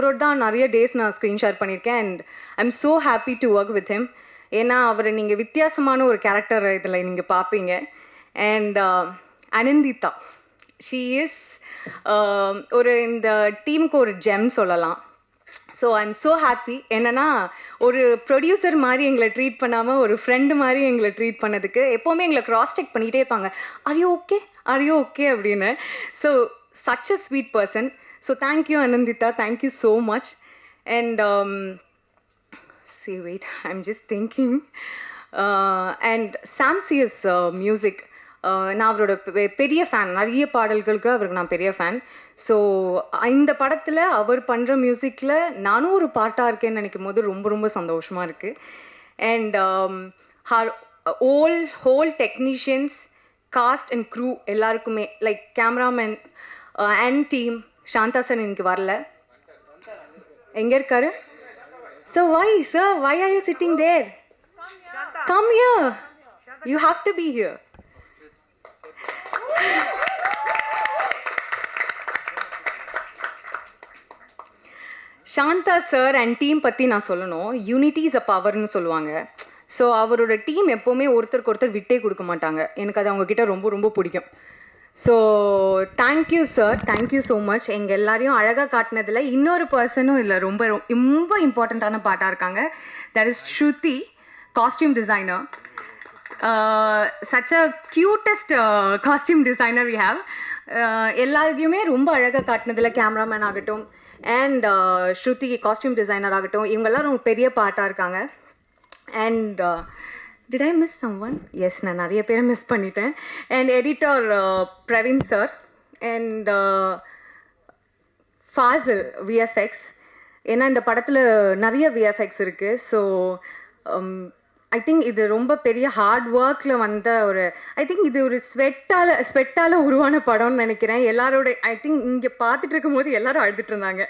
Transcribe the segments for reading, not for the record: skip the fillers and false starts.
அவரோட தான் நிறைய டேஸ் நான் ஸ்க்ரீன் ஷேர் பண்ணியிருக்கேன். And I am so happy to work with him. ஏன்னா அவரை நீங்கள் வித்தியாசமான ஒரு கேரக்டர் இதில் நீங்கள் பார்ப்பீங்க. அண்ட் அனந்திதா, ஷீ இஸ் ஒரு இந்த டீமுக்கு ஒரு ஜெம் சொல்லலாம். So I am so happy. என்னென்னா ஒரு ப்ரொடியூசர் மாதிரி எங்களை ட்ரீட் பண்ணாமல் ஒரு ஃப்ரெண்டு மாதிரி எங்களை ட்ரீட் பண்ணதுக்கு. எப்போவுமே எங்களை க்ராஸ் செக் பண்ணிகிட்டே இருப்பாங்க, ஆர் யூ ஓகே அப்படின்னு. So such a sweet person. So thank you Anandita, thank you so much. And wait, I'm just thinking. And Sam CS music, நான் அவரோட பெரிய ஃபேன். நிறைய பாடல்களுக்கு அவருக்கு நான் பெரிய ஃபேன். ஸோ இந்த படத்தில் அவர் பண்ணுற மியூசிக்கில் நானும் ஒரு பார்ட்டாக இருக்கேன்னு நினைக்கும் போது ரொம்ப ரொம்ப சந்தோஷமாக இருக்குது. And whole technicians, cast and crew எல்லாருக்குமே, like cameraman and team. Shantha sir இன்னைக்கு வரல, எங்கே இருக்காரு? So why are you sitting there? Come here, you have to be here. Shantha sir and team பற்றி நான் சொல்லணும். யூனிட்டி இஸ் அ பவர்னு சொல்லுவாங்க. ஸோ அவரோட டீம் எப்போவுமே ஒருத்தருக்கு ஒருத்தர் விட்டே கொடுக்க மாட்டாங்க. எனக்கு அது அவங்கக்கிட்ட ரொம்ப ரொம்ப பிடிக்கும். So thank you sir, thank you so much. எங்கள் எல்லாரையும் அழகாக காட்டினதில் இன்னொரு பர்சனும் இல்லை, ரொம்ப ரொம்ப இம்பார்ட்டண்ட்டான பாட்டாக இருக்காங்க. That is Shruti, costume designer. Such a cutest costume designer we have. எல்லாருக்குமே ரொம்ப அழகாக காட்டினதில் கேமராமேன் ஆகட்டும் அண்ட் ஸ்ருதி காஸ்டியூம் டிசைனர் ஆகட்டும், இவங்கெல்லாம் ரொம்ப பெரிய பாட்டாக இருக்காங்க. And did I miss someone? Yes, நான் நிறைய பேரை மிஸ் பண்ணிட்டேன். And editor Praveen sir and Fazil VFX. ஏன்னா இந்த படத்தில் நிறைய விஎஃப்எக்ஸ் இருக்குது. ஸோ ஐ திங்க் இது ரொம்ப பெரிய ஹார்ட் ஒர்க்கில் வந்த ஒரு, ஐ திங்க் இது ஒரு ஸ்வெட்டால் உருவான படம்னு நினைக்கிறேன். எல்லாரோட ஐ திங்க் இங்கே பார்த்துட்டு இருக்கும்போது எல்லோரும் அழுதுட்டு இருந்தாங்க.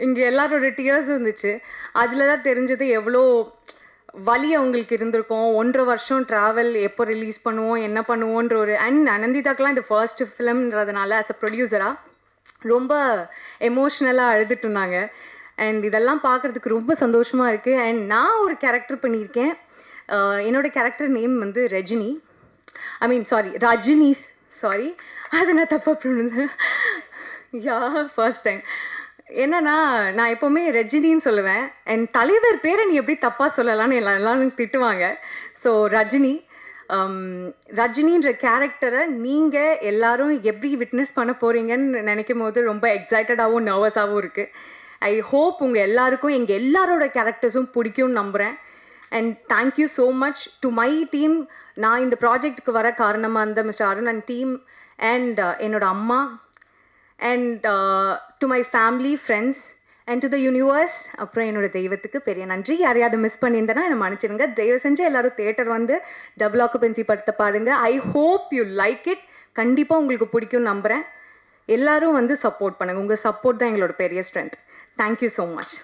இங்கே எல்லாரோட டியர்ஸ் இருந்துச்சு. அதில் தான் தெரிஞ்சது எவ்வளோ வலி அவங்களுக்கு இருந்திருக்கும். 1.5 வருஷம் ட்ராவல், எப்போ ரிலீஸ் பண்ணுவோம் என்ன பண்ணுவோன்ற ஒரு. அண்ட் அனந்திதாக்கெலாம் இது ஃபர்ஸ்ட் ஃபிலிம்ன்றதுனால ஆஸ் அ ப்ரொடியூசராக ரொம்ப எமோஷ்னலாக அழுதுட்டு இருந்தாங்க. அண்ட் இதெல்லாம் பார்க்குறதுக்கு ரொம்ப சந்தோஷமாக இருக்குது. அண்ட் நான் ஒரு கேரக்டர் பண்ணியிருக்கேன். என்னோடய கேரக்டர் நேம் வந்து ரஜினி, ரஜினிஸ், சாரி அதை நான் தப்பாக ப்ரொனவுன்ஸ் ஃபர்ஸ்ட் டைம். என்னன்னா நான் எப்போவுமே ரஜினின்னு சொல்லுவேன். என் தலைவர் பேரை நீ எப்படி தப்பாக சொல்லலான்னு எல்லாரும் திட்டுவாங்க. ஸோ ரஜினின்ற கேரக்டரை நீங்கள் எல்லோரும் எப்படி விட்னஸ் பண்ண போகிறீங்கன்னு நினைக்கும் போது ரொம்ப எக்ஸைட்டடாகவும் நர்வஸாகவும் இருக்குது. ஐ ஹோப் உங்கள் எல்லாருக்கும் எங்கள் எல்லாரோட கேரக்டர்ஸும் பிடிக்கும்னு நம்புகிறேன். And thank you so much to my team. நான் இந்த ப்ராஜெக்ட்டுக்கு வர காரணமாக இருந்த mister Arun and team and என்னோடய அம்மா and to my family, friends and to the universe. அப்புறம் என்னோட தெய்வத்துக்கு பெரிய நன்றி. யாரையாவது மிஸ் பண்ணியிருந்தேன்னா என்னை மன்னிச்சிடுங்க. தயவு செஞ்சு எல்லோரும் தியேட்டர் வந்து டபுள் ஆக்குபென்சி படத்தை பாருங்கள். I hope you like it. கண்டிப்பாக உங்களுக்கு பிடிக்கும்னு நம்புகிறேன். எல்லோரும் வந்து சப்போர்ட் பண்ணுங்கள். உங்கள் சப்போர்ட் தான் எங்களோட பெரிய ஸ்ட்ரென்த். Thank you so much.